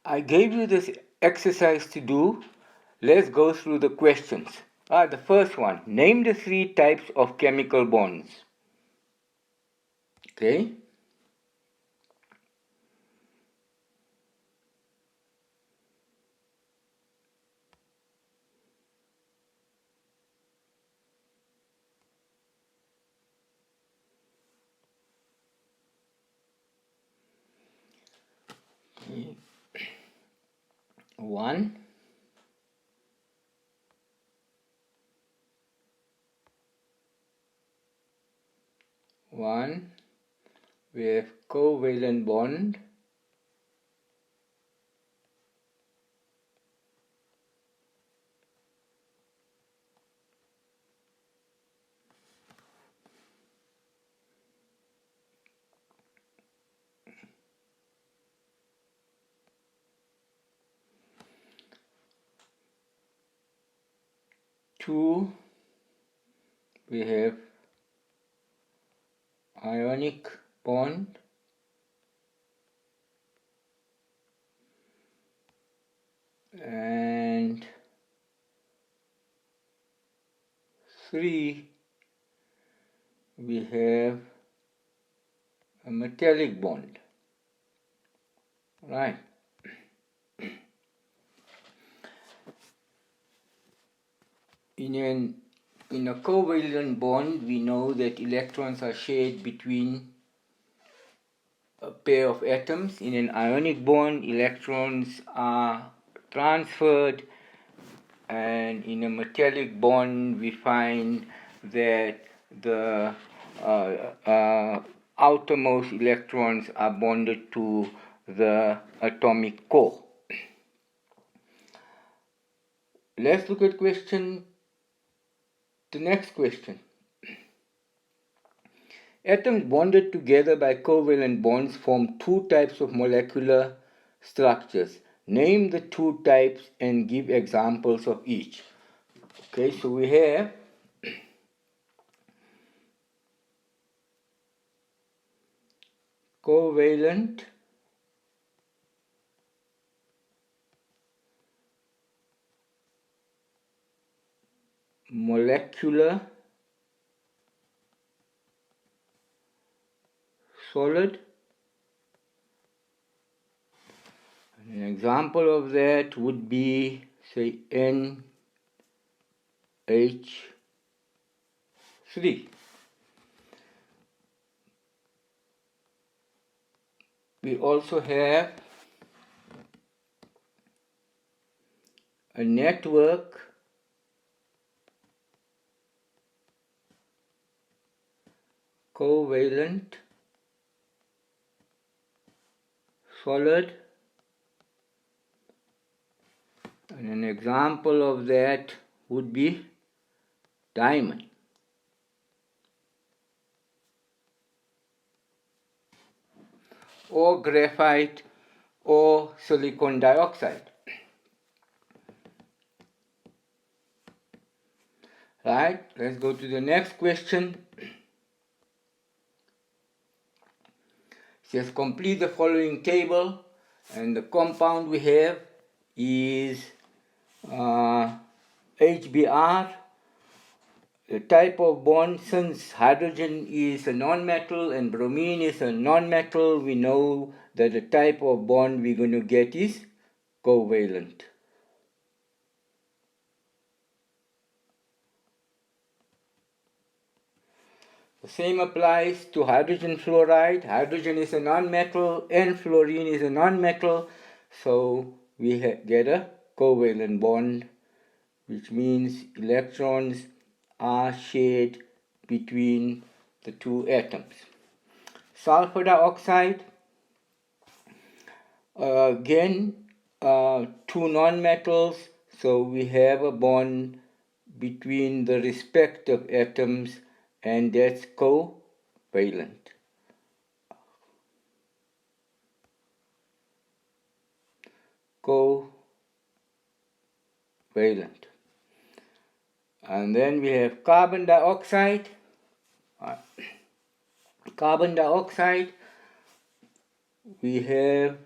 I gave you this exercise to do. Let's go through the questions. The first one, name the 3 types of chemical bonds. Okay. One, we have covalent bond. Two, we have ionic bond. And 3, we have a metallic bond. Right. In a covalent bond, we know that electrons are shared between a pair of atoms. In an ionic bond, electrons are transferred, and in a metallic bond, we find that the outermost electrons are bonded to the atomic core. Let's look at the next question. Atoms bonded together by covalent bonds form 2 types of molecular structures. Name the 2 types and give examples of each. Okay, so we have covalent molecular solid. An example of that would be, say, NH3. We also have a network covalent solid, and an example of that would be diamond. Or graphite or silicon dioxide. Right, let's go to the next question. It says complete the following table, and the compound we have is HBr. The type of bond, since hydrogen is a nonmetal and bromine is a nonmetal, we know that the type of bond we're going to get is covalent. The same applies to hydrogen fluoride. Hydrogen is a nonmetal and fluorine is a nonmetal, so we get a covalent bond, which means electrons are shared between the 2 atoms. Sulfur dioxide, again 2 nonmetals, so we have a bond between the respective atoms, and that's covalent. And then we have carbon dioxide. We have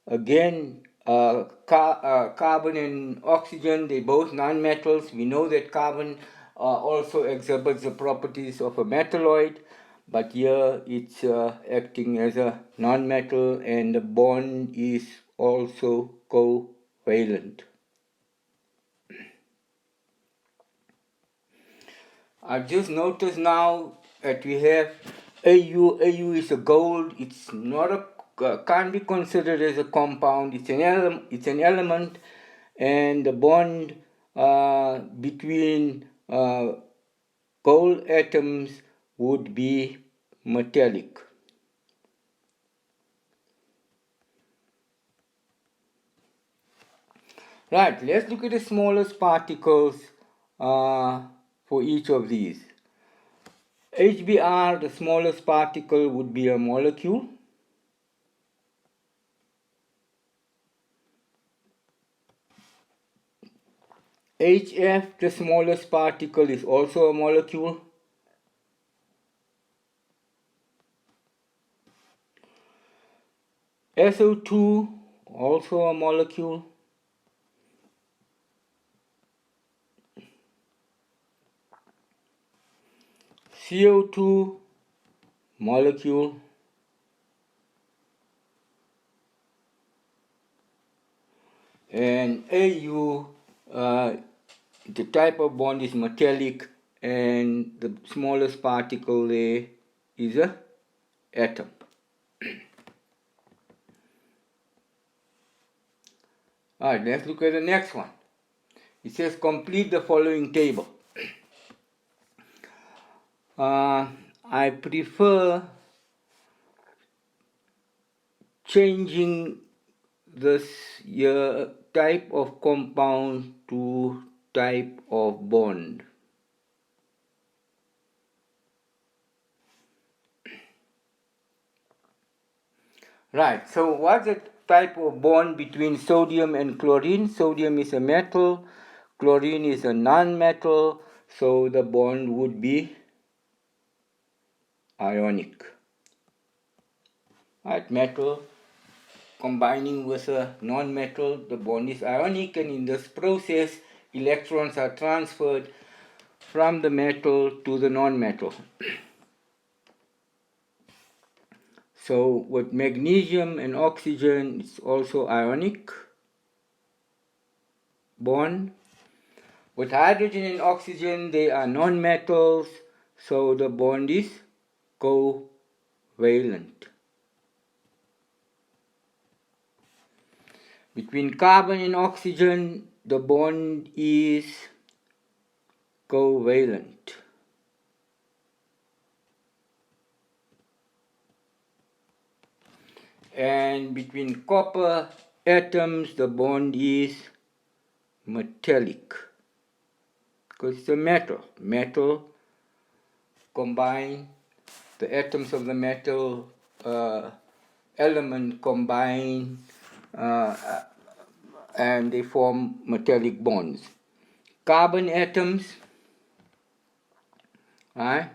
again carbon and oxygen, they both nonmetals. We know that carbon also exhibits the properties of a metalloid, but here it's acting as a nonmetal, and the bond is also covalent. I've just noticed now that we have AU. AU is a gold. It's not a can't be considered as a compound. It's an element, and the bond between gold atoms would be metallic. Right. Let's look at the smallest particles for each of these. HBr, the smallest particle, would be a molecule. HF, the smallest particle, is also a molecule. SO2, also a molecule. CO2, molecule. And AU, the type of bond is metallic, and the smallest particle there is a atom. Alright, let's look at the next one. It says complete the following table. I prefer changing this type of compound to type of bond. Right, so what's the type of bond between sodium and chlorine? Sodium is a metal, chlorine is a non-metal, so the bond would be ionic. Right, metal combining with a non-metal, the bond is ionic, and in this process, electrons are transferred from the metal to the non-metal. So with magnesium and oxygen, it's also ionic bond. With hydrogen and oxygen, they are non-metals, so the bond is covalent. Between carbon and oxygen, the bond is covalent. And between copper atoms, the bond is metallic, because it's a metal. Metal combine, the atoms of the metal element combine and they form metallic bonds. Carbon atoms, right,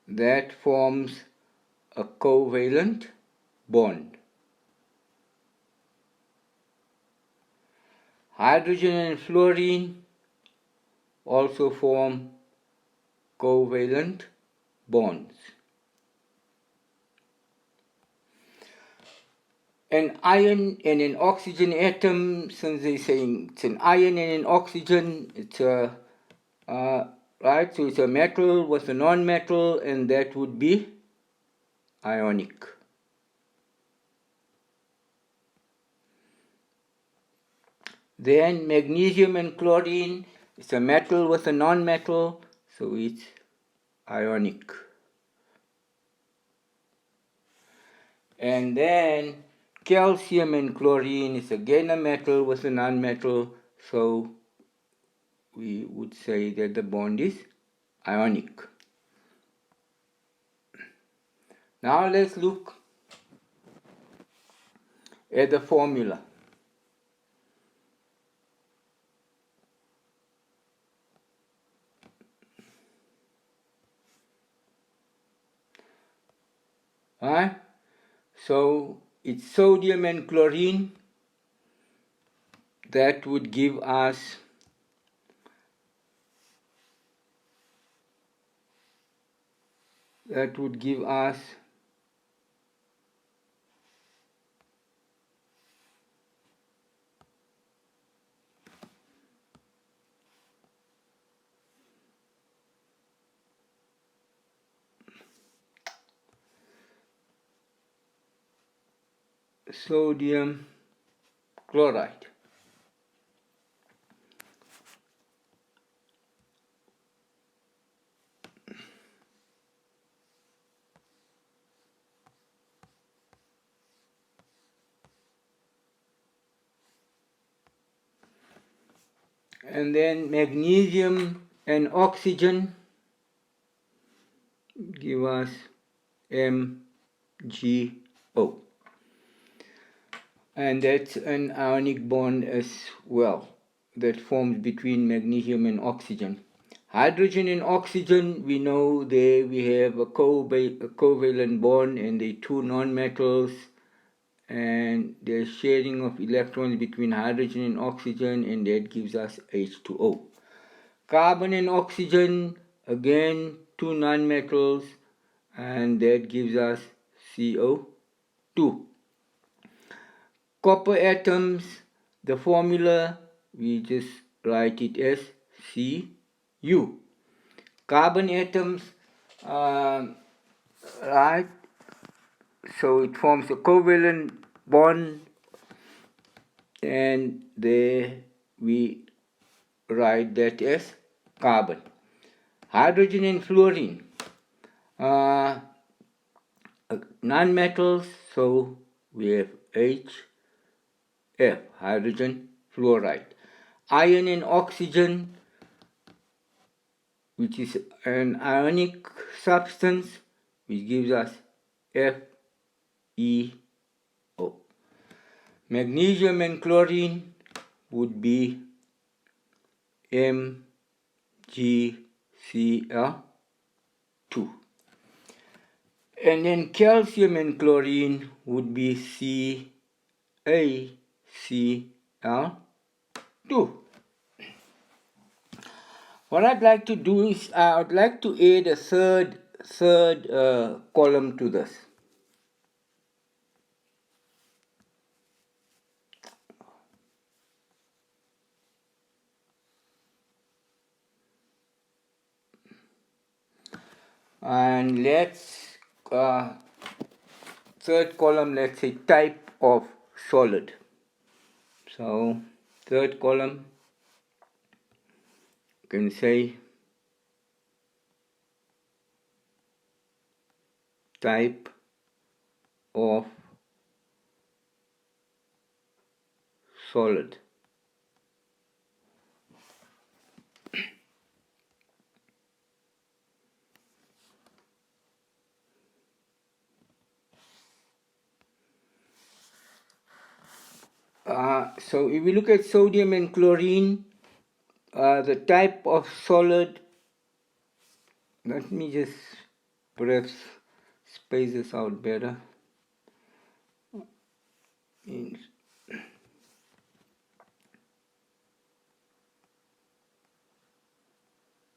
that forms a covalent bond. Hydrogen and fluorine also form covalent bonds. An iron and an oxygen atom, since they're saying it's an iron and an oxygen, it's a right, so it's a metal with a non-metal, and that would be ionic. Then magnesium and chlorine, it's a metal with a non-metal, so it's ionic. And then calcium and chlorine is again a metal with a non-metal, so we would say that the bond is ionic. Now let's look at the formula. Alright, so it's sodium and chlorine. That would give us sodium chloride. And then magnesium and oxygen give us MgO. And that's an ionic bond as well that forms between magnesium and oxygen. Hydrogen and oxygen, we know there we have a covalent bond and the two nonmetals, and there's sharing of electrons between hydrogen and oxygen, and that gives us H2O. Carbon and oxygen, again two nonmetals, and that gives us CO2. Copper atoms, the formula, we just write it as Cu. Carbon atoms, right, so it forms a covalent bond, and there we write that as carbon. Hydrogen and fluorine, nonmetals, so we have HF, hydrogen fluoride. Iron and oxygen, which is an ionic substance, which gives us FeO. Magnesium and chlorine would be MgCl2. And then calcium and chlorine would be CaCl2. What I'd like to do is I'd like to add a third column to this. And let's third column, let's say type of solid. So third column, you can say type of solid. So if we look at sodium and chlorine, the type of solid, let me just perhaps space this out better.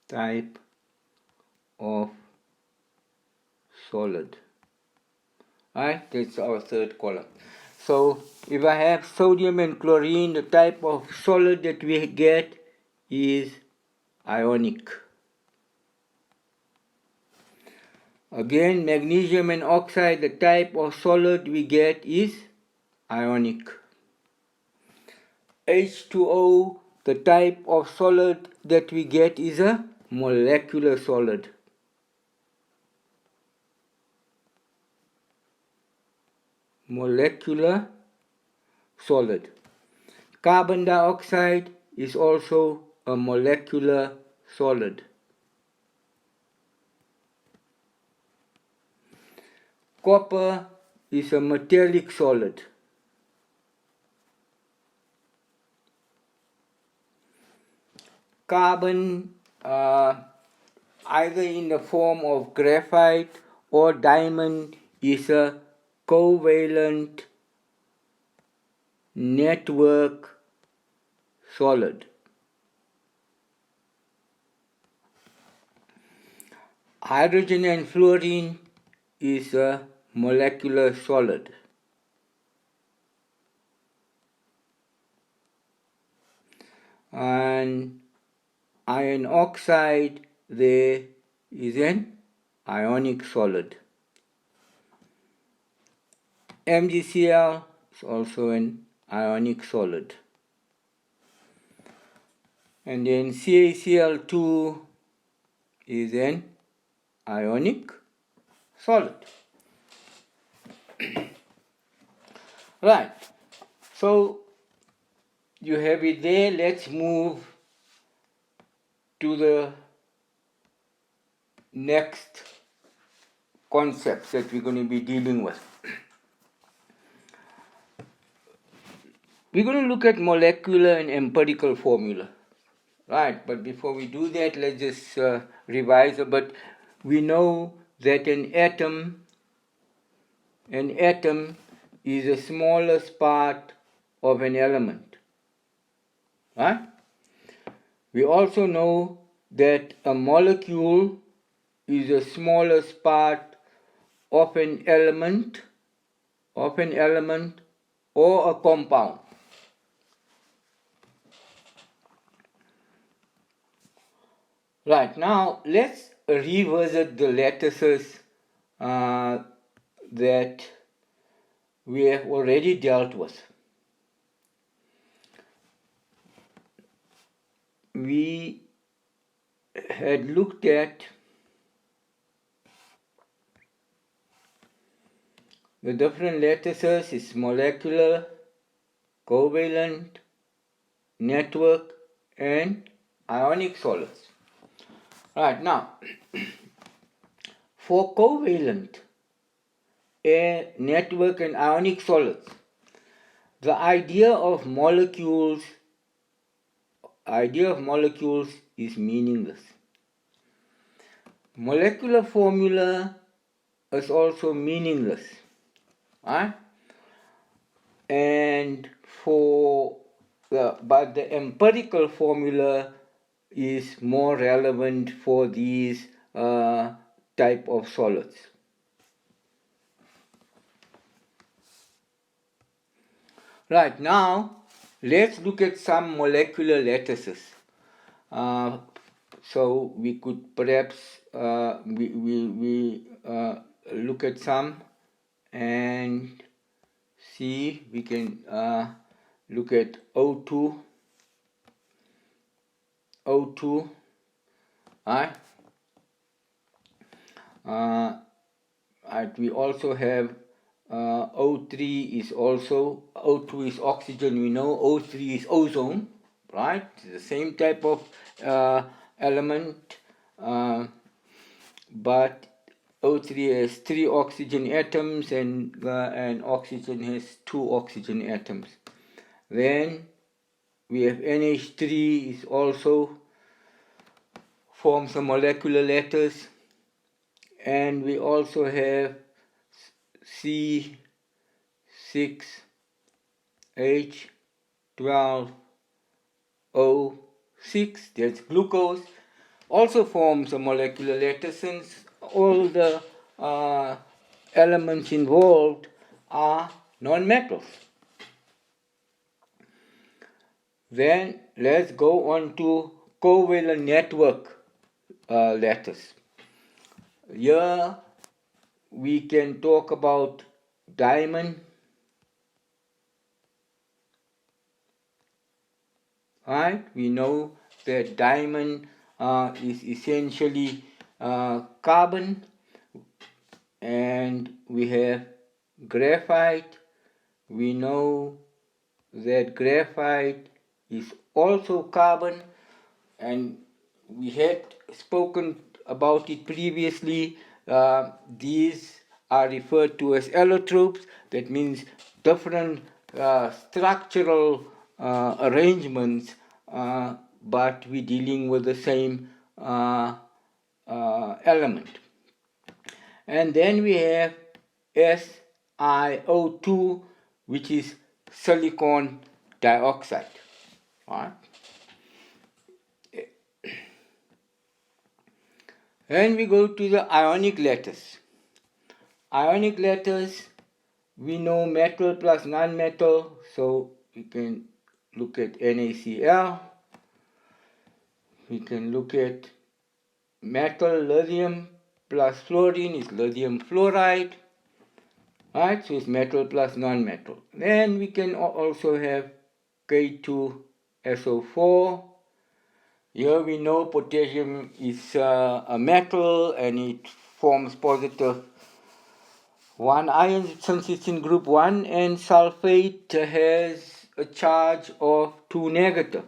Type of solid. Alright, that's our third column. So if I have sodium and chlorine, the type of solid that we get is ionic. Again, magnesium and oxide, the type of solid we get is ionic. H2O, the type of solid that we get is a molecular solid. Molecular solid. Carbon dioxide is also a molecular solid. Copper is a metallic solid. Carbon, either in the form of graphite or diamond, is a covalent network solid. Hydrogen and fluorine is a molecular solid. And iron oxide there is an ionic solid. MgCl is also an ionic solid. And then CaCl2 is an ionic solid. Right, so you have it there. Let's move to the next concepts that we're going to be dealing with. We're going to look at molecular and empirical formula. Right, but before we do that, let's just revise a bit. We know that an atom is the smallest part of an element. Right? We also know that a molecule is the smallest part of an element or a compound. Right, now let's revisit the lattices that we have already dealt with. We had looked at the different lattices is molecular, covalent, network, and ionic solids. Right, now for covalent, network, and ionic solids, the idea of molecules is meaningless. Molecular formula is also meaningless. Right? And but the empirical formula is more relevant for these type of solids. Right, now let's look at some molecular lattices. So we could perhaps look at some and see. We can look at O2, right? We also have O3 is also, O2 is oxygen, we know. O3 is ozone, right? It's the same type of element, but O3 has 3 oxygen atoms and oxygen has 2 oxygen atoms. Then we have NH3 is also forms a molecular lattice, and we also have C6H12O6, that's glucose, also forms a molecular lattice, since all the elements involved are non-metals. Then let's go on to covalent network lattice. Here we can talk about diamond, right? We know that diamond is essentially carbon, and we have graphite. We know that graphite is also carbon, and we had spoken about it previously. These are referred to as allotropes. That means different structural arrangements, but we're dealing with the same element. And then we have SiO2, which is silicon dioxide. Right? Then we go to the ionic lattice. Ionic lattice, we know metal plus non-metal, so we can look at NaCl. We can look at metal lithium plus fluorine is lithium fluoride. Right, so it's metal plus non-metal. Then we can also have K2SO4. Here we know potassium is a metal and it forms positive 1 ion since it's in group 1, and sulfate has a charge of 2 negative.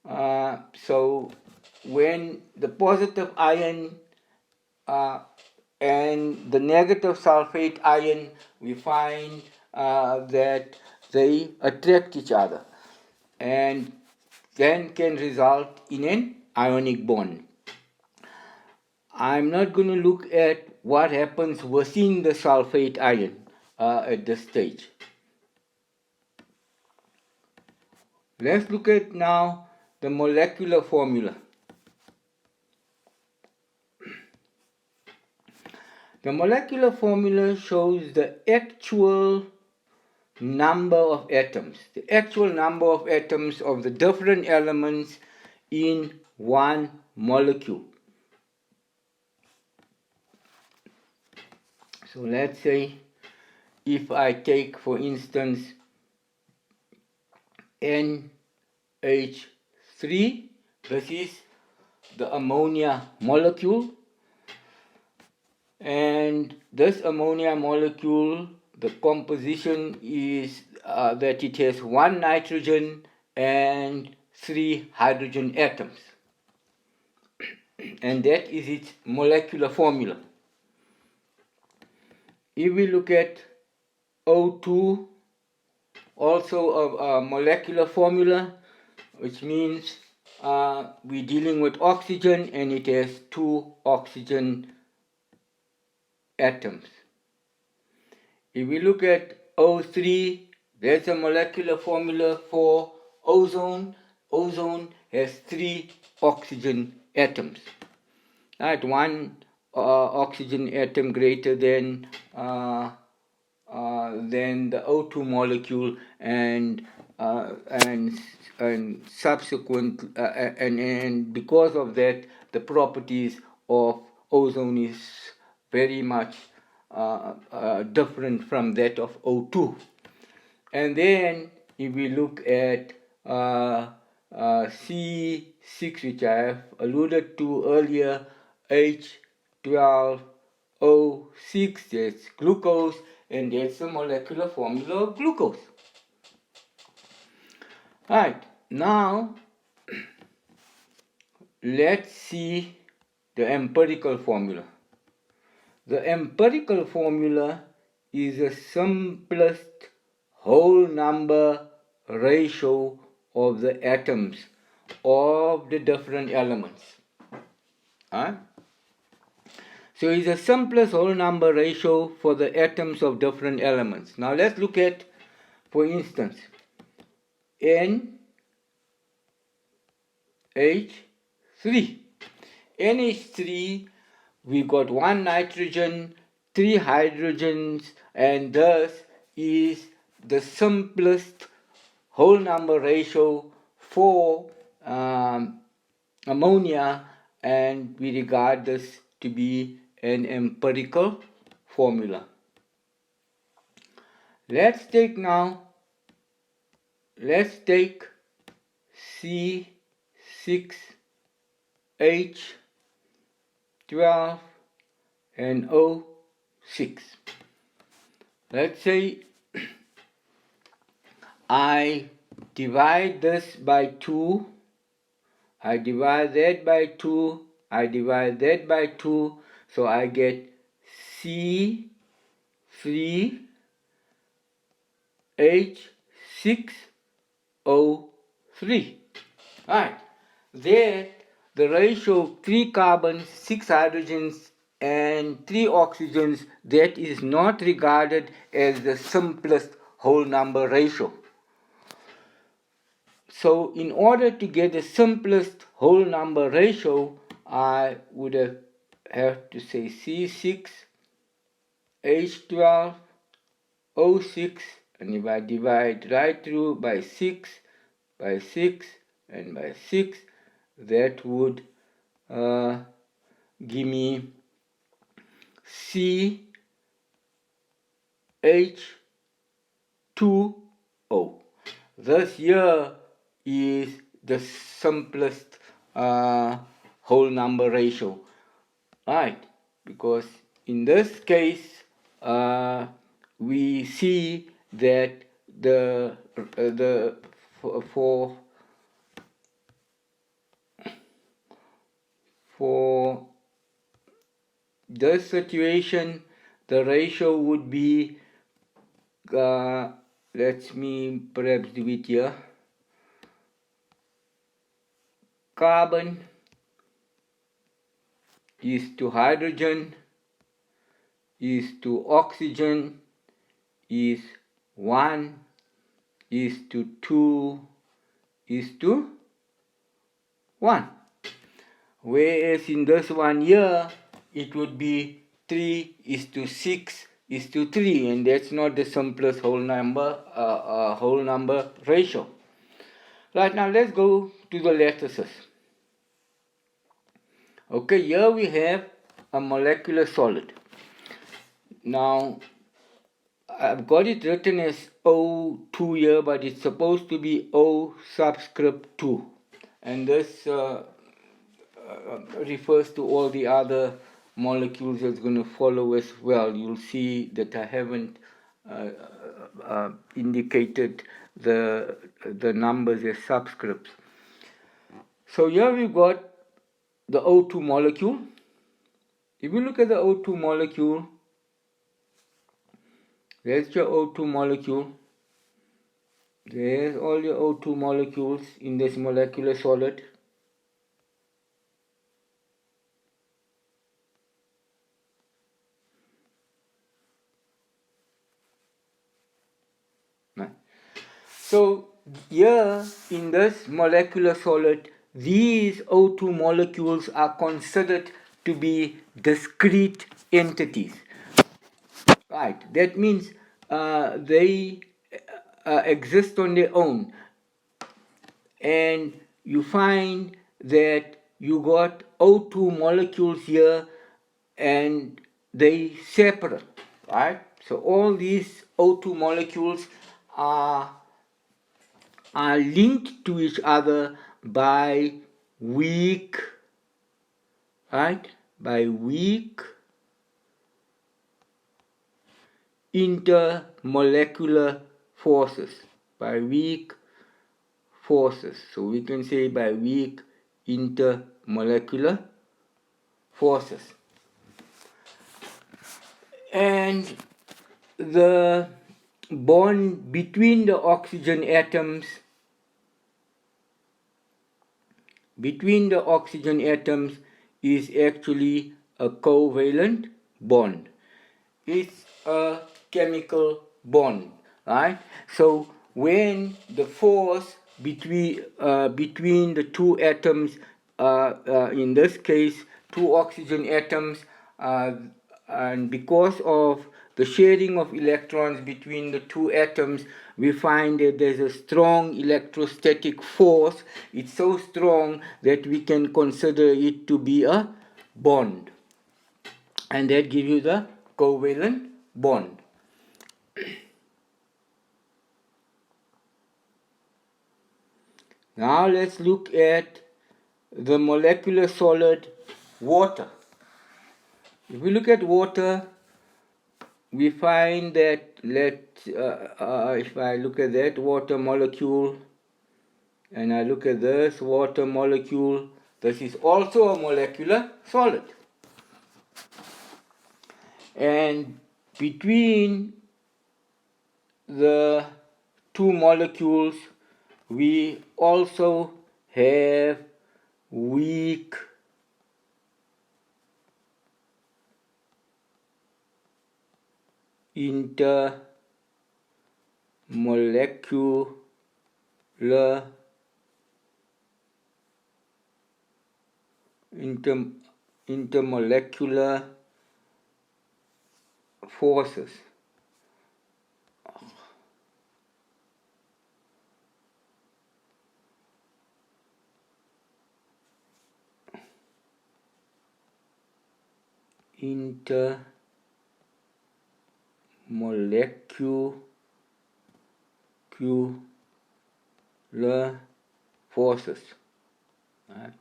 So when the positive ion and the negative sulfate ion, we find that they attract each other and then can result in an ionic bond. I'm not going to look at what happens within the sulfate ion at this stage. Let's look at now the molecular formula. The molecular formula shows the actual number of atoms, the actual number of atoms of the different elements in one molecule. So let's say if I take, for instance, NH3, this is the ammonia molecule, and this ammonia molecule, the composition is that it has 1 nitrogen and 3 hydrogen atoms, and that is its molecular formula. If we look at O2, also a molecular formula, which means we're dealing with oxygen and it has 2 oxygen atoms. If we look at O3, there's a molecular formula for ozone. Ozone has 3 oxygen atoms. Right, 1 oxygen atom greater than the O2 molecule, and subsequent and because of that, the properties of ozone is very much different from that of O2. And then if we look at C6, which I have alluded to earlier, H12O6, that's glucose, and that's the molecular formula of glucose. Right, now let's see the empirical formula. The empirical formula is the simplest whole number ratio of the atoms of the different elements. So it's the simplest whole number ratio for the atoms of different elements. Now let's look at, for instance, NH3. NH3, we got 1 nitrogen, 3 hydrogens, and thus is the simplest whole number ratio for ammonia, and we regard this to be an empirical formula. Let's take C6H12 and O6. Let's say I divide this by 2, I divide that by 2, I divide that by 2, so I get C3H6O3. Right. There, the ratio 3 carbons, 6 hydrogens, and 3 oxygens, that is not regarded as the simplest whole number ratio. So in order to get the simplest whole number ratio, I would have to say C6H12O6, and if I divide right through by 6, by 6, and by 6, that would give me CH2O. This here is the simplest whole number ratio, right? Because in this case we see that for this situation the ratio would be let me perhaps do it here. Carbon is to hydrogen is to oxygen is 1 is to 2 is to 1. Whereas in this one here, it would be 3 is to 6 is to 3, and that's not the simplest whole number ratio. Right, now let's go to the lattices. Okay, here we have a molecular solid. Now, I've got it written as O2 here, but it's supposed to be O subscript 2. And this refers to all the other molecules that's going to follow as well. You'll see that I haven't indicated the numbers as subscripts. So here we've got the O2 molecule. If you look at the O2 molecule, there's your O2 molecule. There's all your O2 molecules in this molecular solid. So here in this molecular solid, these O2 molecules are considered to be discrete entities. Right, that means they exist on their own, and you find that you got O2 molecules here and they separate, right? So all these O2 molecules are linked to each other by weak, right? By weak intermolecular forces. By weak forces. So we can say by weak intermolecular forces. And the bond between the oxygen atoms is actually a covalent bond. It's a chemical bond, right? So when the force between the two atoms, in this case two oxygen atoms, and because of the sharing of electrons between the two atoms, we find that there's a strong electrostatic force. It's so strong that we can consider it to be a bond, and that gives you the covalent bond. Now let's look at the molecular solid water. If we look at water, we find that if I look at that water molecule and I look at this water molecule, this is also a molecular solid. And between the two molecules, we also have weak intermolecular molecular intermolecular forces. Intermolecular forces. Right?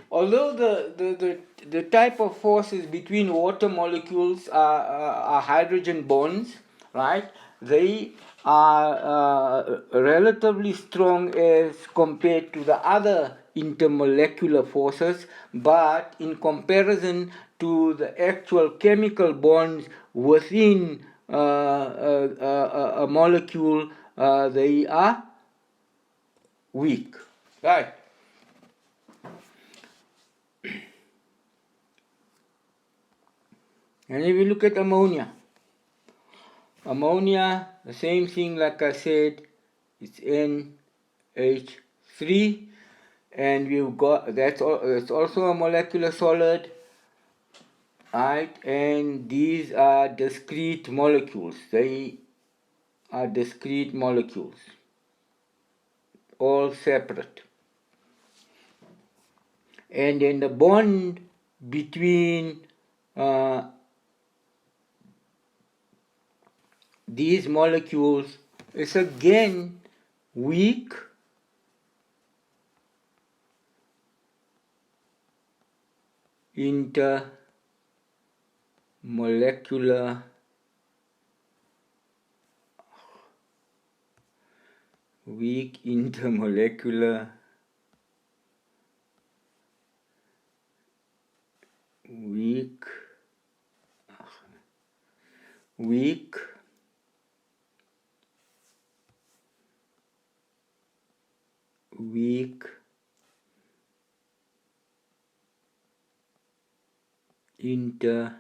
Although the type of forces between water molecules are hydrogen bonds, right? They are relatively strong as compared to the other intermolecular forces, but in comparison to the actual chemical bonds within a molecule, they are weak, right? And if we look at ammonia, the same thing like I said, it's NH3, and we've got that's also a molecular solid, right? And these are discrete molecules. They are discrete molecules, all separate. And then the bond between these molecules is again weak, intermolecular weak intermolecular weak intermolecular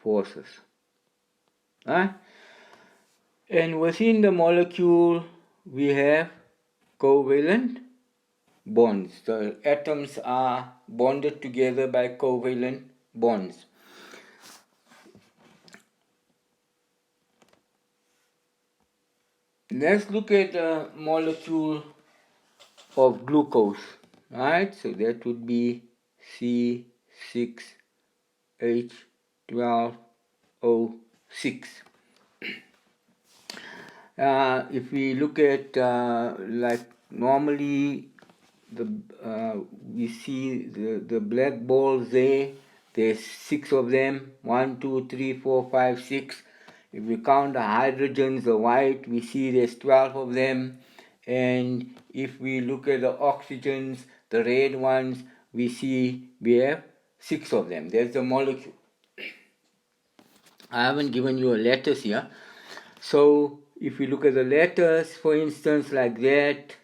forces. And within the molecule we have covalent bonds. The atoms are bonded together by covalent bonds. Let's look at a molecule of glucose, right? So that would be C6H12O6. If we look at like normally we see the black balls there, there's 6 of them, 1, 2, 3, 4, 5, 6. If we count the hydrogens, the white, we see there's 12 of them. And if we look at the oxygens, the red ones, we see we have 6 of them. There's the molecule. I haven't given you a lattice here. So if we look at the lattice, for instance, like that,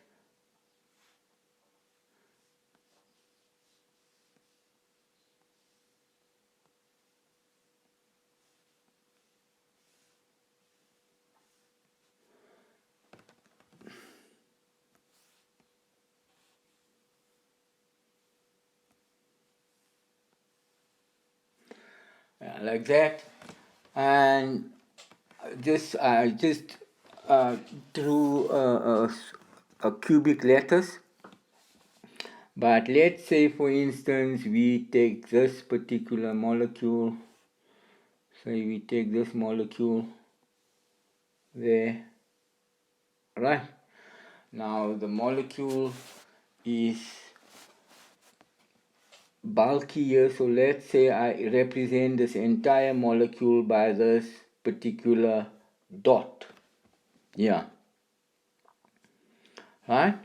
like that, and I just drew a cubic lattice. But let's say, for instance, we take this particular molecule. Say we take this molecule there, right? Now the molecule is bulky here, so let's say I represent this entire molecule by this particular dot. Yeah. Right?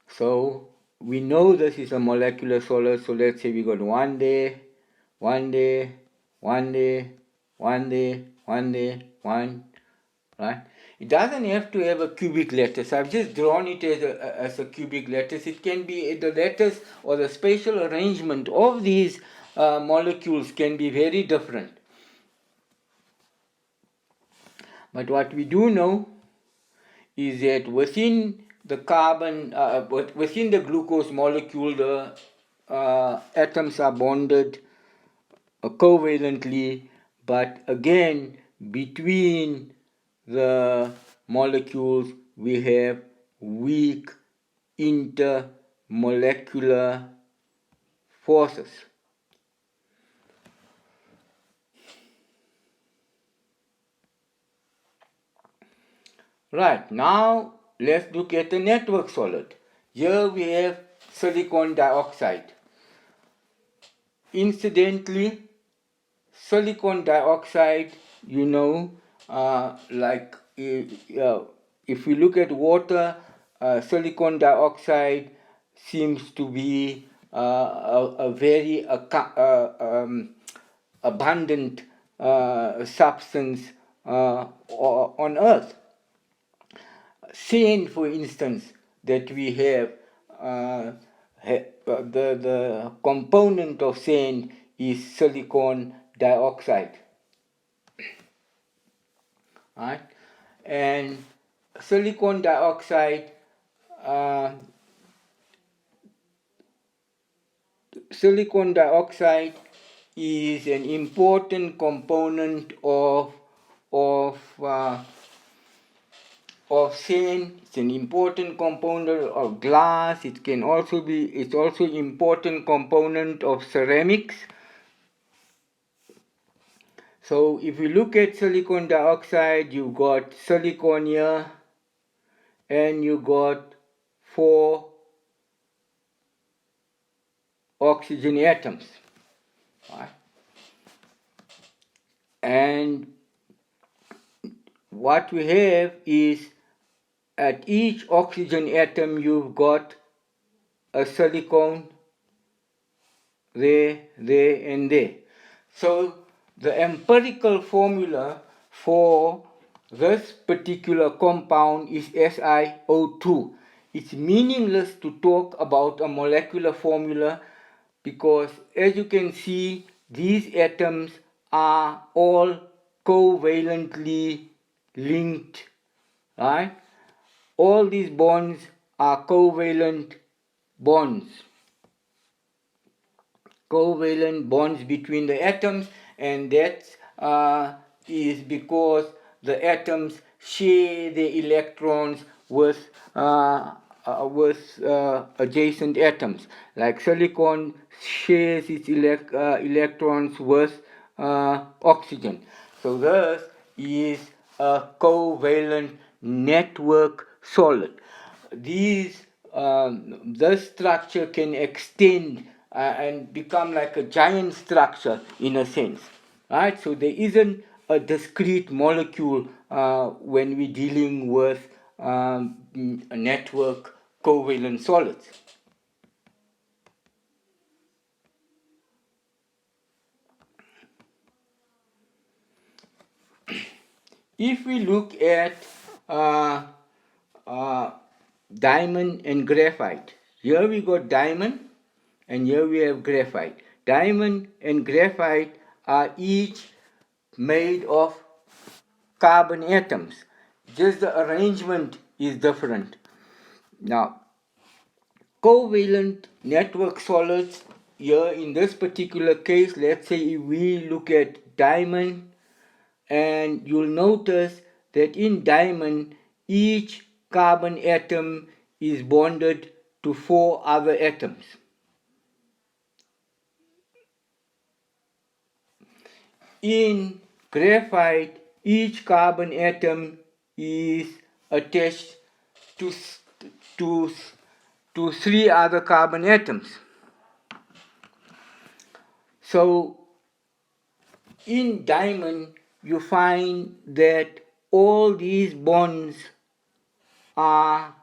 So we know this is a molecular solid, so let's say we got one there, one there, one there, one there, one there, one, right? It doesn't have to have a cubic lattice. I've just drawn it as a cubic lattice. It can be the lattice or the spatial arrangement of these molecules can be very different. But what we do know is that within the within the glucose molecule, the atoms are bonded covalently, but again, between the molecules, we have weak intermolecular forces. Right, now let's look at the network solid. Here we have silicon dioxide. Incidentally, silicon dioxide, if we look at water, silicon dioxide seems to be a very abundant substance on Earth. Sand, for instance, that we have, the component of sand is silicon dioxide. Right? And silicon dioxide is an important component of sand. It's an important component of glass. It's also important component of ceramics. So if you look at silicon dioxide, you got silicon here, and you got 4 oxygen atoms. Right? And what we have is, at each oxygen atom you've got a silicon there, and there. So the empirical formula for this particular compound is SiO2. It's meaningless to talk about a molecular formula because, as you can see, these atoms are all covalently linked, right? All these bonds are covalent bonds. Covalent bonds between the atoms, and that is because the atoms share their electrons with adjacent atoms. Like silicon shares its electrons with oxygen. So this is a covalent network solid. This structure can extend and become like a giant structure in a sense, right? So there isn't a discrete molecule when we're dealing with a network covalent solids. If we look at diamond and graphite, here we got diamond and here we have graphite. Diamond and graphite are each made of carbon atoms. Just the arrangement is different. Now, covalent network solids, here in this particular case, let's say if we look at diamond, and you'll notice that in diamond, each carbon atom is bonded to 4 other atoms. In graphite, each carbon atom is attached to 3 other carbon atoms. So in diamond, you find that all these bonds are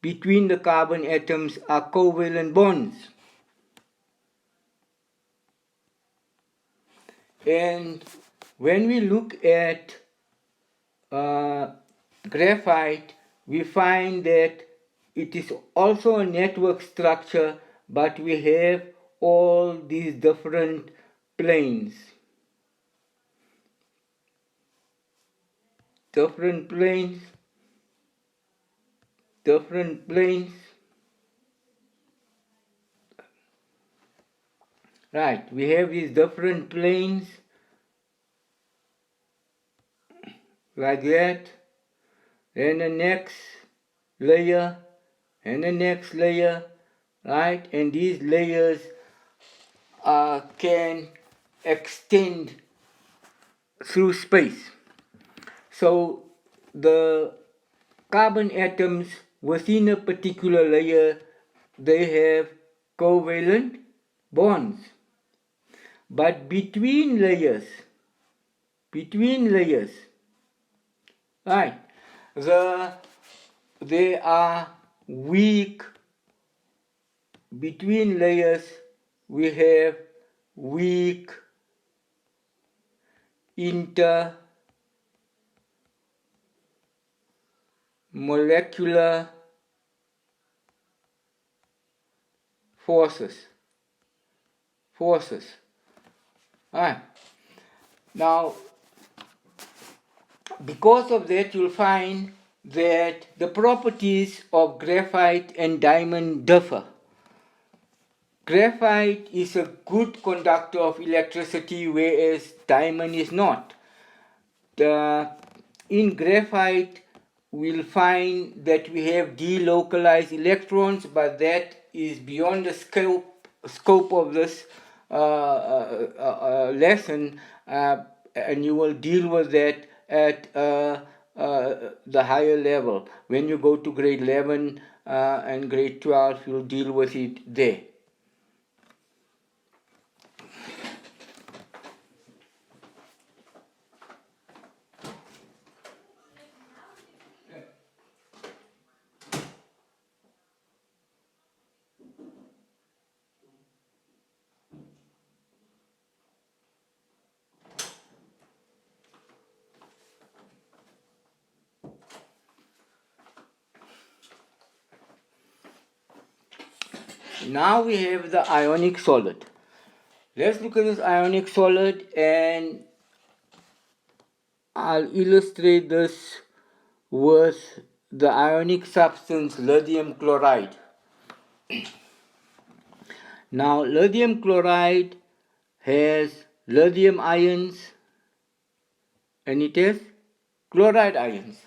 between the carbon atoms are covalent bonds. And when we look at graphite, we find that it is also a network structure, but we have all these different planes. Different planes. Right, we have these different planes like that. Then the next layer and the next layer, right? And these layers can extend through space. So the carbon atoms within a particular layer, they have covalent bonds. But between layers, right, they are weak. Between layers, we have weak intermolecular forces. Right. Now, because of that, you'll find that the properties of graphite and diamond differ. Graphite is a good conductor of electricity, whereas diamond is not. In graphite, we'll find that we have delocalized electrons, but that is beyond the scope of this lesson, and you will deal with that at the higher level. When you go to grade 11 and grade 12, you'll deal with it there. Now we have the ionic solid. Let's look at this ionic solid, and I'll illustrate this with the ionic substance lithium chloride. Now, lithium chloride has lithium ions and it has chloride ions.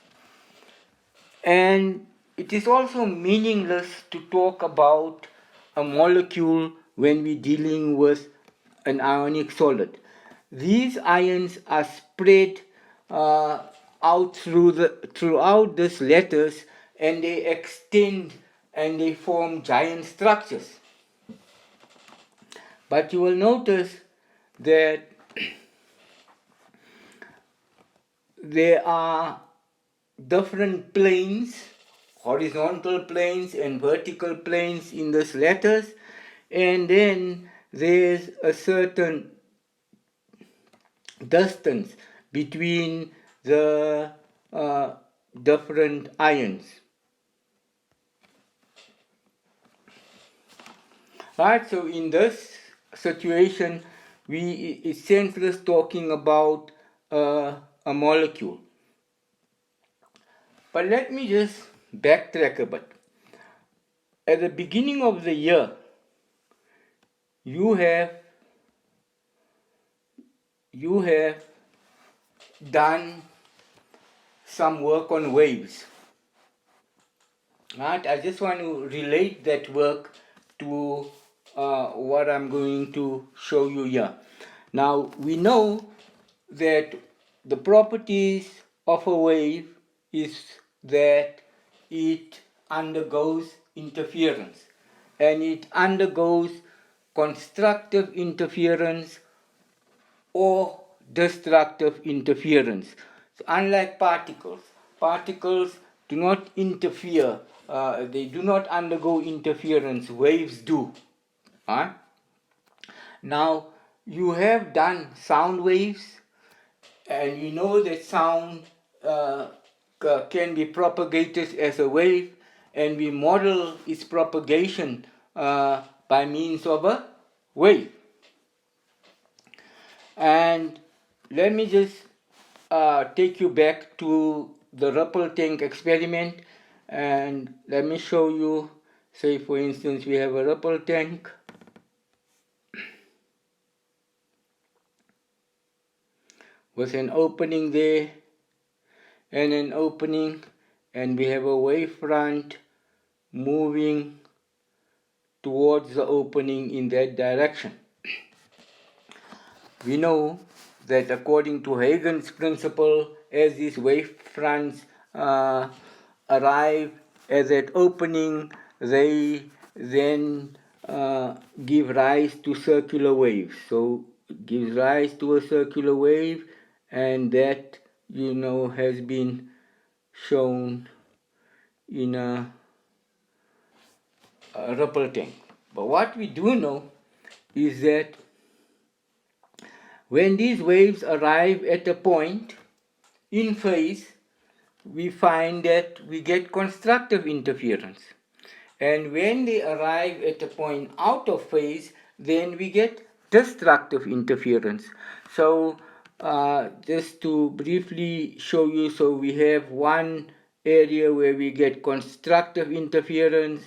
And it is also meaningless to talk about a molecule when we're dealing with an ionic solid. These ions are spread out throughout this lattice, and they extend and they form giant structures. But you will notice that there are different planes, horizontal planes and vertical planes in this lattice, and then there's a certain distance between the different ions. Right, so in this situation, it's senseless talking about a molecule. But let me just backtrack a bit. At the beginning of the year, you have done some work on waves. Right? I just want to relate that work to what I'm going to show you here. Now, we know that the properties of a wave is that it undergoes interference, and it undergoes constructive interference or destructive interference. So unlike particles do not interfere, they do not undergo interference, waves do. Huh? Now, you have done sound waves, and you know that sound can be propagated as a wave, and we model its propagation by means of a wave. And let me just take you back to the ripple tank experiment, and let me show you. Say for instance we have a ripple tank, with an opening there and an opening, and we have a wavefront moving towards the opening in that direction. We know that according to Huygens principle, as these wavefronts arrive at that opening, they then give rise to circular waves. So it gives rise to a circular wave, and that, has been shown in a ripple tank. But what we do know is that when these waves arrive at a point in phase, we find that we get constructive interference. And when they arrive at a point out of phase, then we get destructive interference. So just to briefly show you, so we have one area where we get constructive interference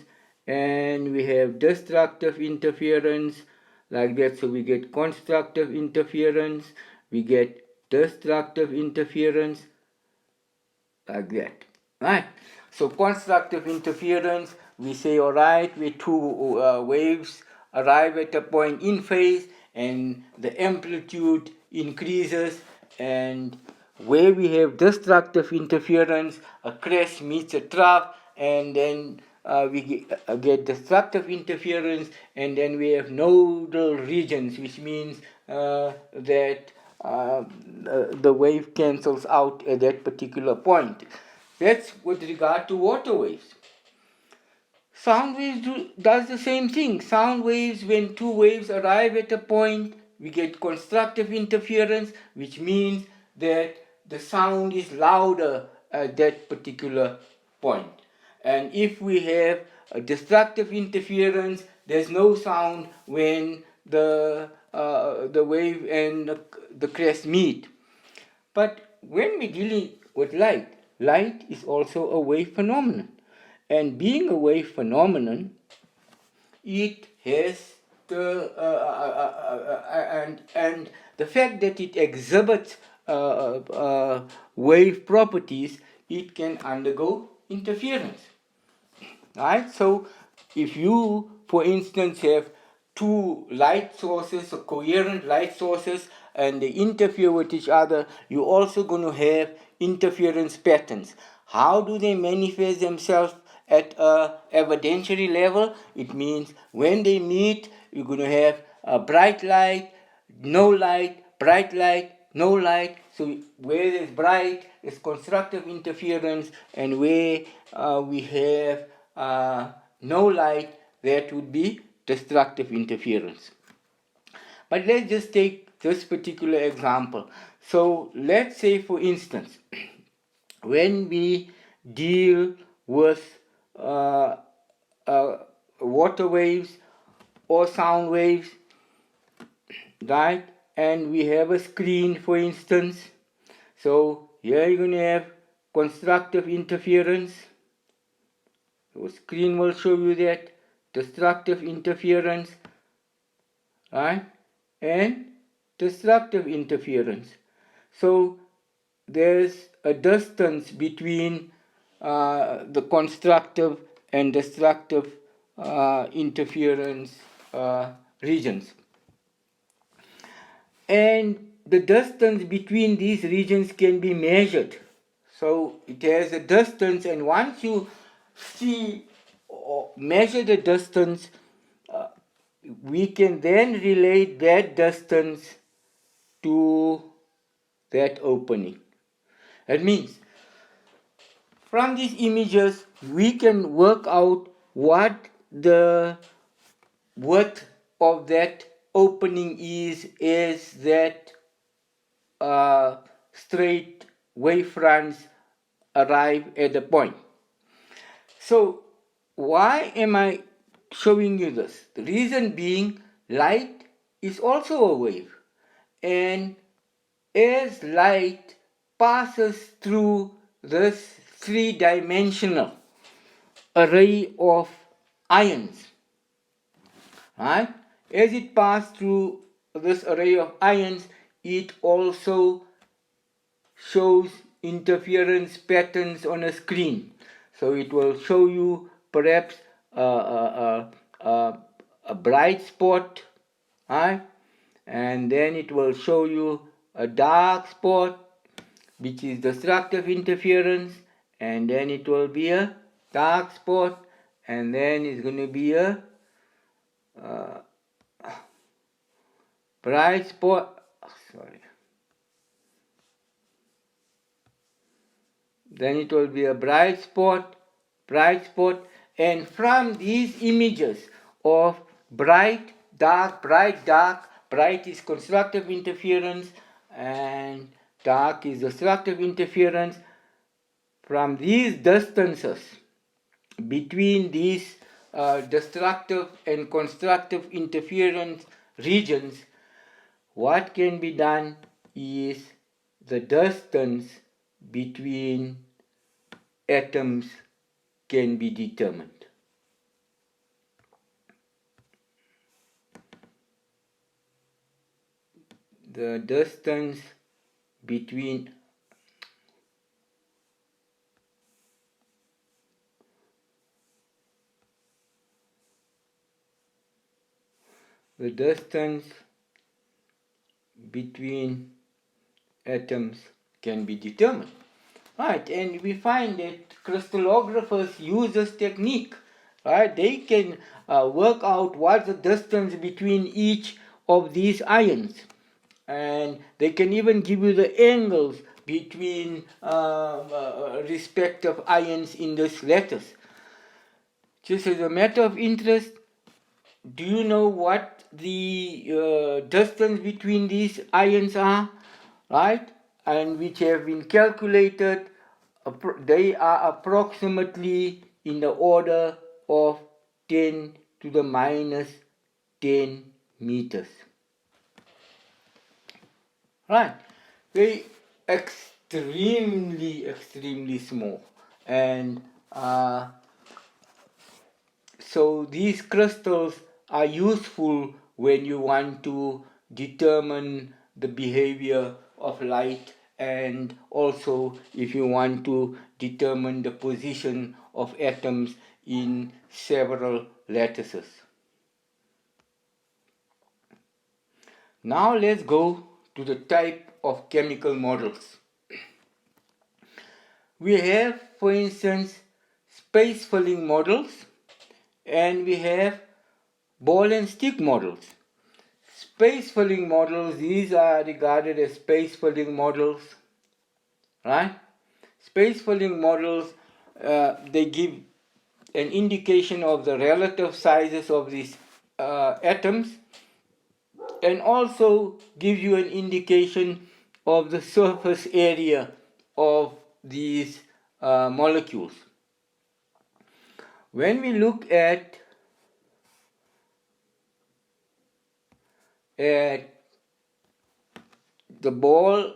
and we have destructive interference, like that. So we get constructive interference, we get destructive interference, like that, right? So constructive interference, we say, all right, where two waves arrive at a point in phase and the amplitude increases, and where we have destructive interference, a crest meets a trough, and then we get destructive interference, and then we have nodal regions, which means that the wave cancels out at that particular point. That's with regard to water waves. Sound waves does the same thing. Sound waves, when two waves arrive at a point, we get constructive interference, which means that the sound is louder at that particular point. And if we have a destructive interference, there's no sound when the wave and the crest meet. But when we're dealing with light, light is also a wave phenomenon. And being a wave phenomenon, it has and the fact that it exhibits wave properties, it can undergo interference. Right? So if you, for instance, have two light sources, or coherent light sources, and they interfere with each other, you're also going to have interference patterns. How do they manifest themselves at a evidentiary level? It means when they meet, you're going to have a bright light, no light, bright light, no light. So where there's bright, there's constructive interference, and where we have no light, that would be destructive interference. But let's just take this particular example. So let's say, for instance, when we deal with water waves or sound waves, right? And we have a screen, for instance. So here you're going to have constructive interference. The screen will show you that destructive interference, right? And destructive interference. So there's a distance between the constructive and destructive interference regions. And the distance between these regions can be measured. So it has a distance, and once you see or measure the distance, we can then relate that distance to that opening. That means from these images we can work out what the width of that opening is as that straight wavefronts arrive at the point. So why am I showing you this? The reason being, light is also a wave, and as light passes through this three-dimensional array of ions, right? As it passes through this array of ions, it also shows interference patterns on a screen. So it will show you perhaps a bright spot, right? And then it will show you a dark spot, which is destructive interference, and then it will be a dark spot, and then it's going to be a bright spot. Sorry. Then it will be a bright spot, and from these images of bright, dark, bright is constructive interference and dark is destructive interference. From these distances between these destructive and constructive interference regions, what can be done is the distance between atoms can be determined. The distance between atoms can be determined. Right, and we find that crystallographers use this technique. Right, they can work out what's the distance between each of these ions, and they can even give you the angles between respective ions in this lattice. Just as a matter of interest, do you know what the distance between these ions are? Right, and which have been calculated, they are approximately in the order of 10 to the minus 10 meters. Right, very extremely small, and so these crystals are useful when you want to determine the behavior of light, and also if you want to determine the position of atoms in several lattices. Now let's go to the type of chemical models. We have, for instance, space-filling models, and we have ball and stick models. Space-filling models, these are regarded as space-filling models, right? Space-filling models, they give an indication of the relative sizes of these atoms, and also give you an indication of the surface area of these molecules. When we look at the ball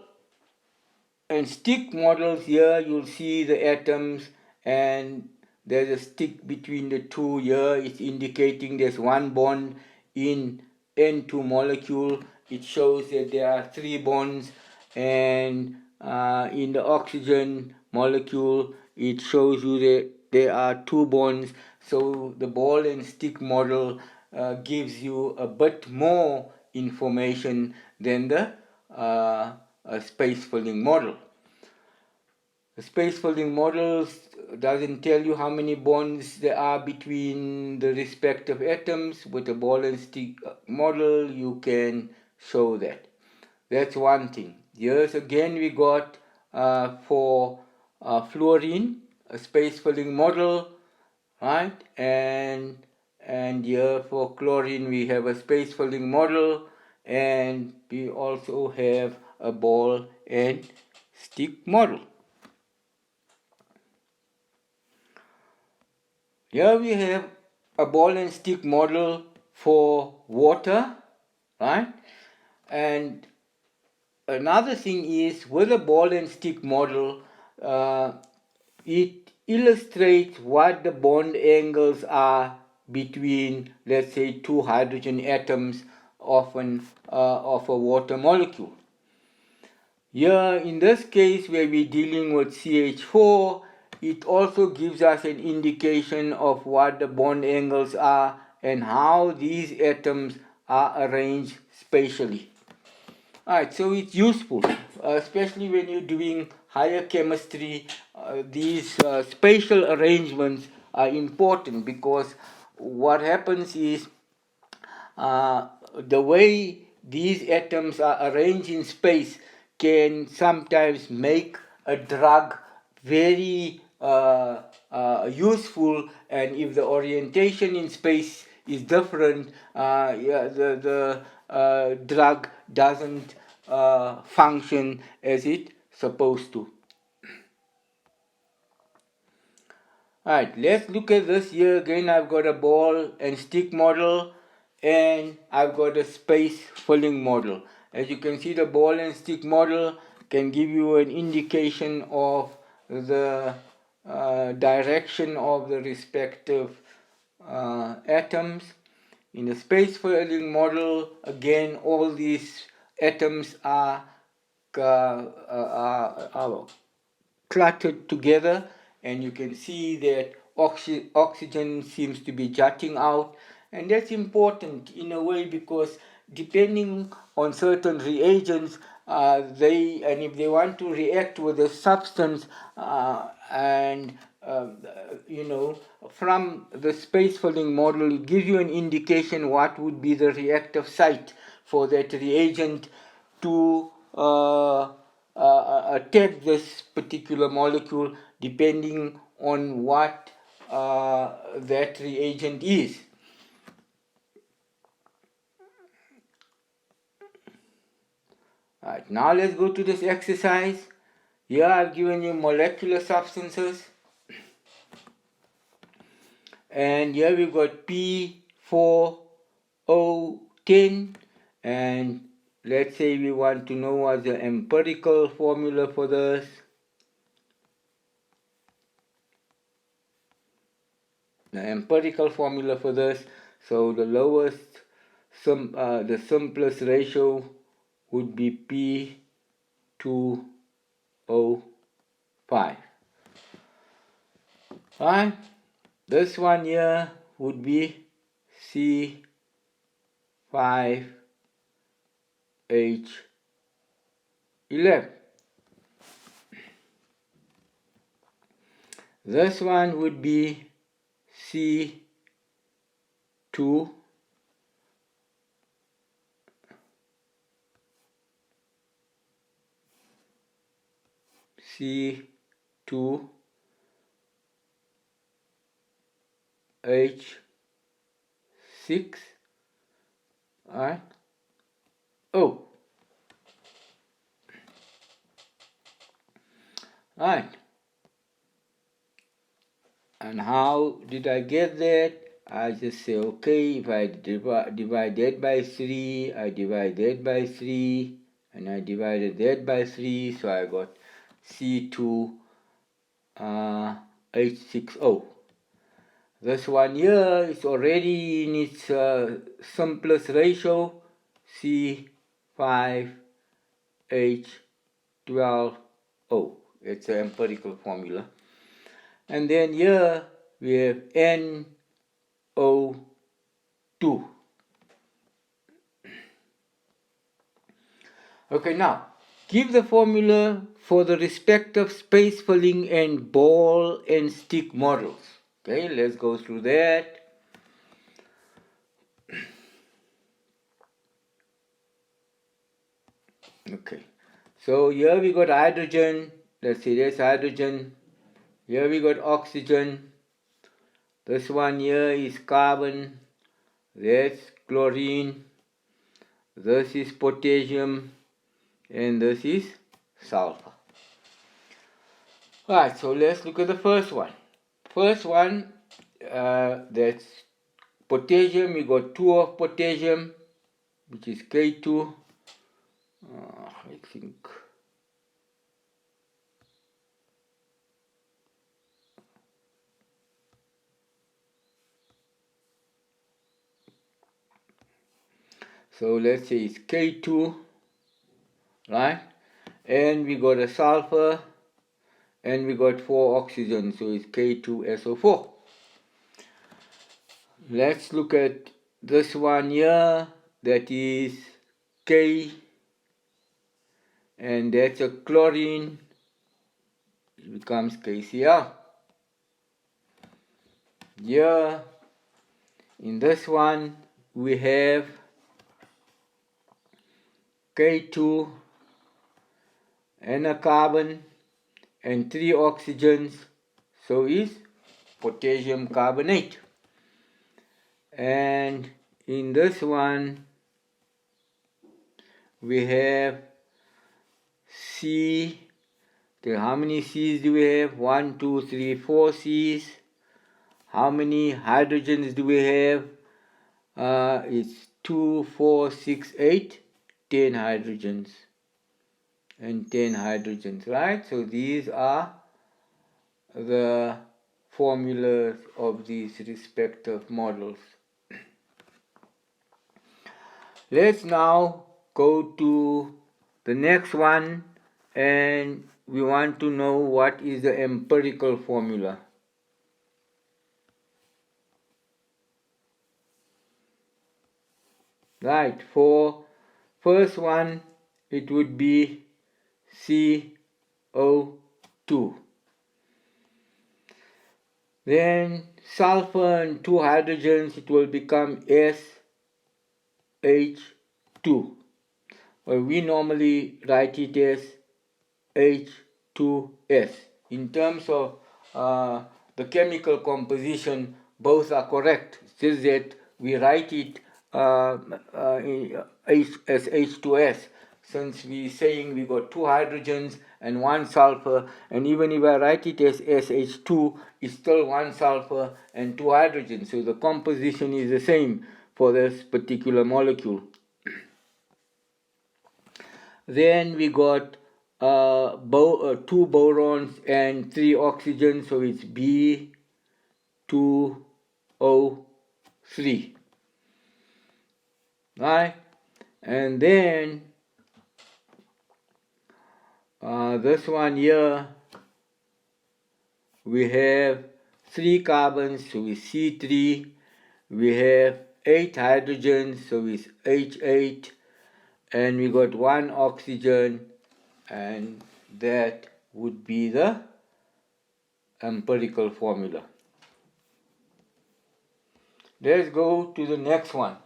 and stick models, here you'll see the atoms, and there's a stick between the two. Here it's indicating there's one bond in N2 molecule. It shows that there are 3 bonds, and in the oxygen molecule it shows you that there are 2 bonds. So the ball and stick model gives you a bit more information than the space-filling model. The space-filling models doesn't tell you how many bonds there are between the respective atoms. With a ball and stick model, you can show that. That's one thing. Here's again we got for fluorine, a space-filling model, right? And here for chlorine we have a space-filling model, and we also have a ball and stick model. Here we have a ball and stick model for water, right? And another thing is, with a ball and stick model, it illustrates what the bond angles are between, let's say, two hydrogen atoms of a water molecule. Here, in this case, where we're dealing with CH4, it also gives us an indication of what the bond angles are and how these atoms are arranged spatially. Alright, so it's useful, especially when you're doing higher chemistry. These spatial arrangements are important, because what happens is the way these atoms are arranged in space can sometimes make a drug very useful, and if the orientation in space is different, the drug doesn't function as it's supposed to. Alright, let's look at this here again. I've got a ball and stick model, and I've got a space filling model. As you can see, the ball and stick model can give you an indication of the direction of the respective atoms. In the space filling model, again, all these atoms are cluttered together, and you can see that oxygen seems to be jutting out, and that's important in a way, because depending on certain reagents, if they want to react with a substance, from the space filling model, it gives you an indication what would be the reactive site for that reagent to attack this particular molecule, depending on what that reagent is. Alright, now let's go to this exercise. Here I've given you molecular substances, and here we've got P4O10, and let's say we want to know what's the empirical formula for this. The empirical formula for this, so the lowest, the simplest ratio would be P2O5. Right? This one here would be C5H11. This one would be C2 H6. Alright. Oh. Alright. And how did I get that? I just say, okay, if I divide that by 3, I divide that by 3, and I divided that by 3, so I got C2 H6O. This one here is already in its simplest ratio, C5H12O. It's an empirical formula. And then here we have NO2. Okay, now give the formula for the respective space filling and ball and stick models. Okay, let's go through that. Okay, so here we got hydrogen. Let's see, there's hydrogen. Here we got oxygen. This one here is carbon. That's chlorine. This is potassium. And this is sulfur. Alright, so let's look at the first one. First one, that's potassium. We got 2 of potassium. which is K2. I think so, let's say it's K2, right? And we got a sulfur and we got 4 oxygen, so it's K2SO4. Let's look at this one here, that is K, and that's a chlorine, it becomes KCl. Here in this one we have K2 and a carbon and 3 oxygens, so is potassium carbonate. And in this one we have C. Okay, how many C's do we have? 1, 2, 3, 4 C's. How many hydrogens do we have? It's 2, 4, 6, 8, 10 hydrogens. And 10 hydrogens, right? So these are the formulas of these respective models. Let's now go to the next one, and we want to know what is the empirical formula. Right, for first one it would be CO2. Then sulfur and 2 hydrogens, it will become SH2. Well, we normally write it as H2S. In terms of the chemical composition, both are correct. It's just that we write it as H2S, since we're saying we got 2 hydrogens and 1 sulfur, and even if I write it as SH2, it's still 1 sulfur and 2 hydrogens, so the composition is the same for this particular molecule. Then we got 2 borons and 3 oxygens, so it's B2O3. Right? And then this one here, we have 3 carbons, so it's C3. We have 8 hydrogens, so it's H8. And we got 1 oxygen, and that would be the empirical formula. Let's go to the next one.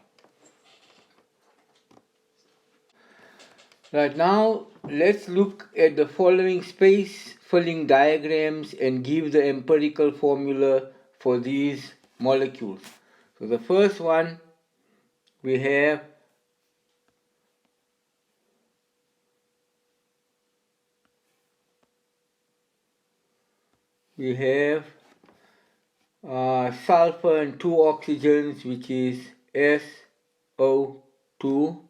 Right now, let's look at the following space filling diagrams and give the empirical formula for these molecules. So the first one we have sulfur and 2 oxygens, which is SO2,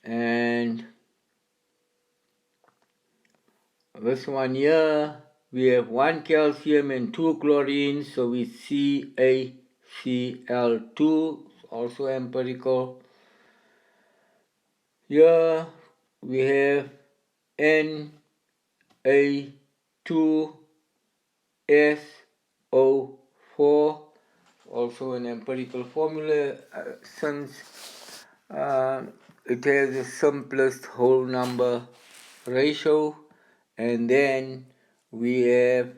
and this one here we have 1 calcium and 2 chlorines, so it's CaCl2, also empirical. Here we have Na2SO4, also an empirical formula, since it has the simplest whole number ratio. And then we have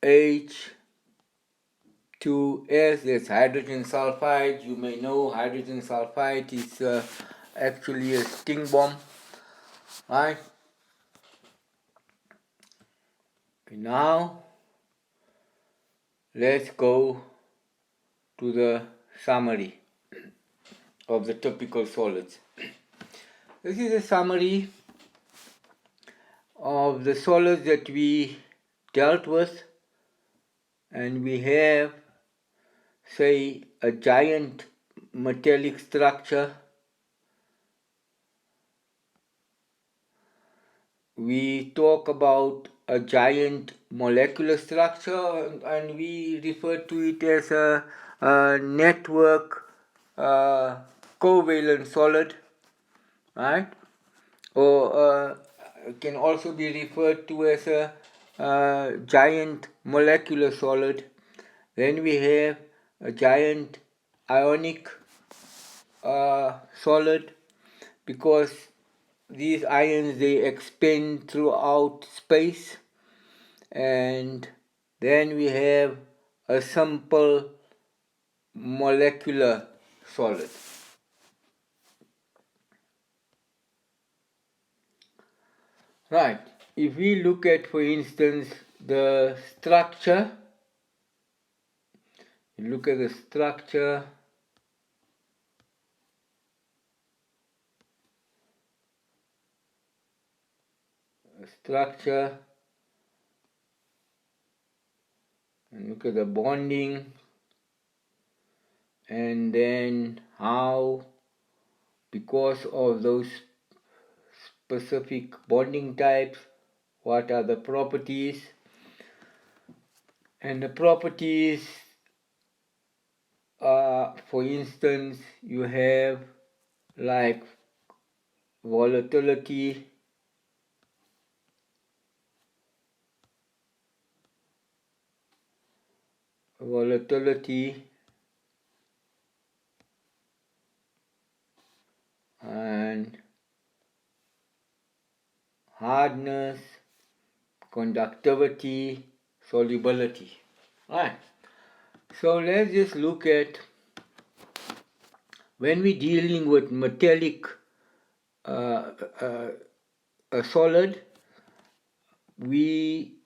H2S, that's hydrogen sulfide. You may know hydrogen sulfide is actually a stink bomb, right? Okay, now let's go to the summary of the typical solids. This is a summary of the solids that we dealt with, and we have, say, a giant metallic structure, we talk about a giant molecular structure, and we refer to it as a network covalent solid, right? Or it can also be referred to as a giant molecular solid. Then we have a giant ionic solid, because these ions, they expand throughout space. And then we have a simple molecular solid. Right, if we look at, for instance, the structure, look at the structure and look at the bonding, and then how, because of those specific bonding types, what are the properties. And the properties are, for instance, you have like volatility, and hardness, conductivity, solubility. Right. So let's just look at, when we're dealing with metallic a solid, we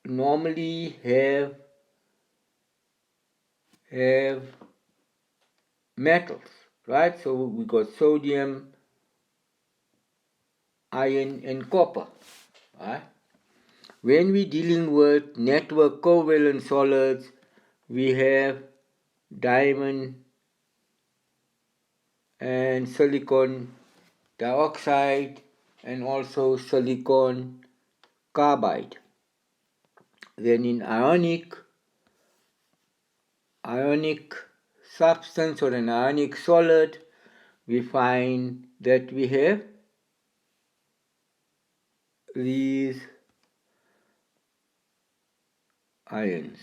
normally have metals, right? So we got sodium, iron, and copper, right? When we're dealing with network covalent solids, we have diamond and silicon dioxide, and also silicon carbide. Then in ionic substance, or an ionic solid, we find that we have these ions.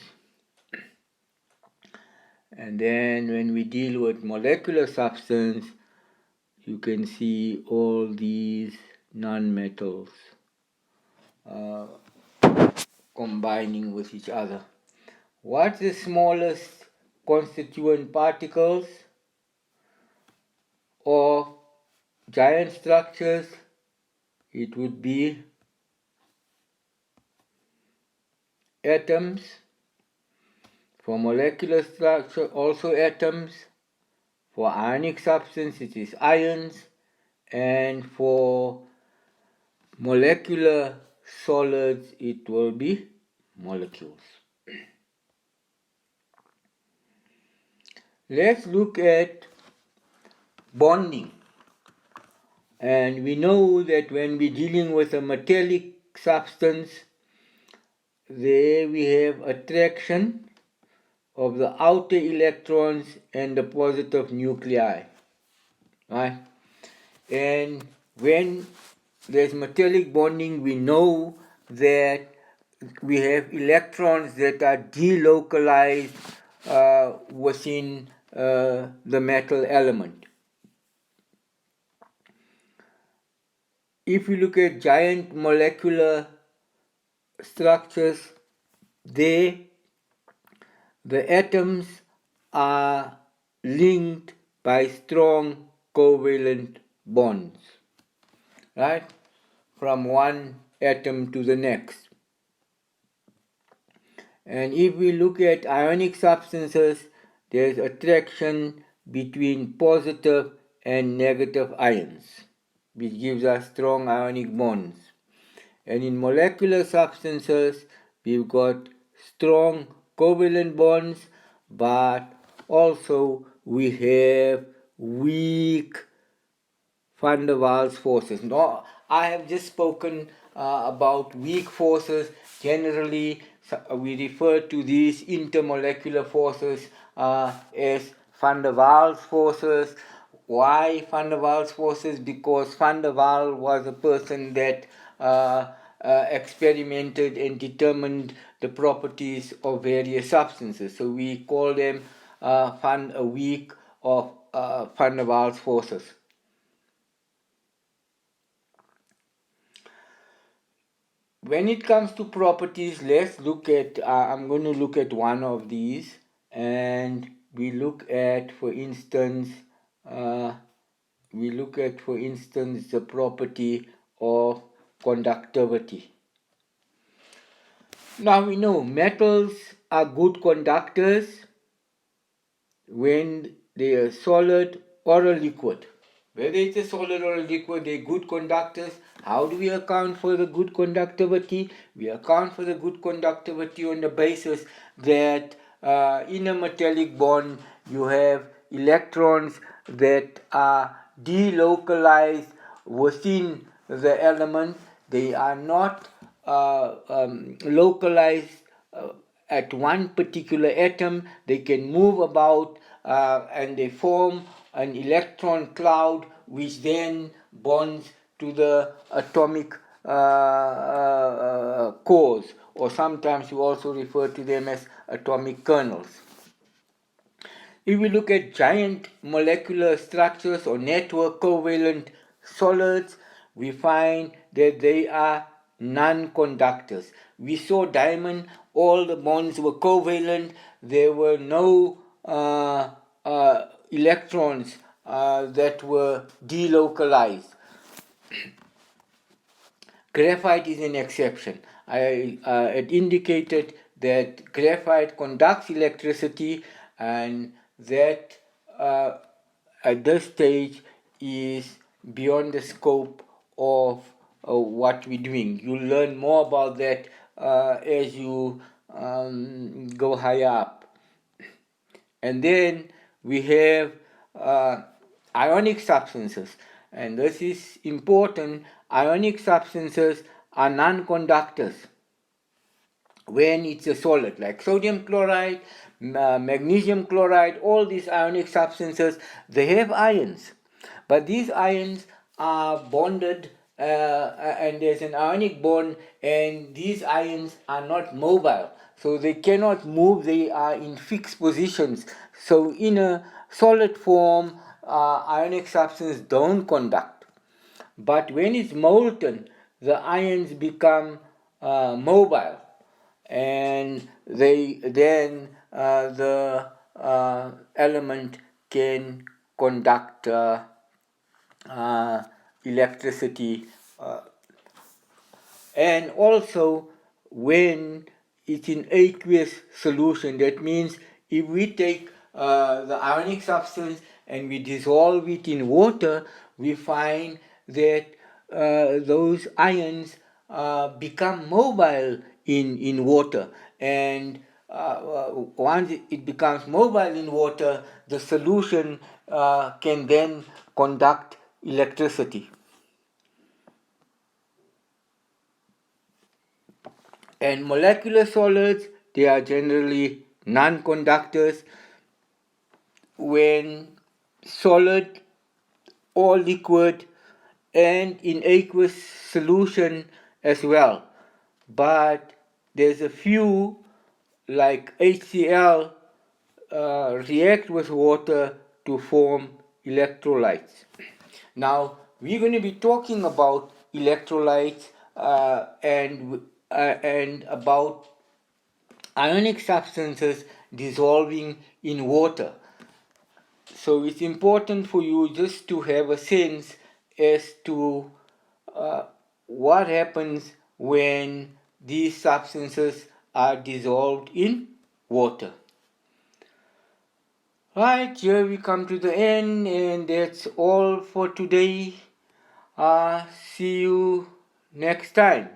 And then when we deal with molecular substance, you can see all these nonmetals combining with each other. What's the smallest constituent particles of giant structures? It would be atoms. For molecular structure, also atoms. For ionic substance, it is ions. And for molecular solids, it will be molecules. Let's look at bonding. And we know that when we're dealing with a metallic substance, there we have attraction of the outer electrons and the positive nuclei, right? And when there's metallic bonding, we know that we have electrons that are delocalized within the metal element. If you look at giant molecular structures, the atoms are linked by strong covalent bonds, right, from one atom to the next. And if we look at ionic substances, there's attraction between positive and negative ions, which gives us strong ionic bonds. And in molecular substances, we've got strong covalent bonds, but also we have weak van der Waals forces. No, I have just spoken about weak forces. Generally, we refer to these intermolecular forces as van der Waals forces. Why van der Waals forces? Because van der Waal was a person that experimented and determined the properties of various substances. So we call them a weak of van der Waals forces. When it comes to properties, let's look at, I'm going to look at one of these, and we look at, for instance, the property of conductivity. Now we know metals are good conductors when they are solid or a liquid. Whether it's a solid or a liquid, they're good conductors. How do we account for the good conductivity? We account for the good conductivity on the basis that in a metallic bond you have electrons that are delocalized within the element. They are not localized at one particular atom. They can move about and they form an electron cloud which then bonds to the atomic cores, or sometimes you also refer to them as atomic kernels. If we look at giant molecular structures or network covalent solids, we find that they are non-conductors. We saw diamond, all the bonds were covalent, there were no electrons that were delocalized. Graphite is an exception. I had indicated that graphite conducts electricity, and that at this stage is beyond the scope of what we're doing. You'll learn more about that as you go higher up. And then we have ionic substances, and this is important. Ionic substances are non-conductors when it's a solid, like sodium chloride, magnesium chloride. All these ionic substances, they have ions, but these ions are bonded and there's an ionic bond, and these ions are not mobile, so they cannot move. They are in fixed positions. So in a solid form, ionic substances don't conduct, but when it's molten, the ions become mobile, and then the element can conduct electricity, and also when it's in aqueous solution. That means if we take the ionic substance and we dissolve it in water, we find that those ions become mobile in water, and once it becomes mobile in water, the solution can then conduct electricity. And molecular solids, they are generally non-conductors when solid or liquid, and in aqueous solution as well. But there's a few, like HCl, react with water to form electrolytes. Now we're going to be talking about electrolytes and about ionic substances dissolving in water. So it's important for you just to have a sense as to what happens when these substances are dissolved in water. Right, here we come to the end, and that's all for today. See you next time.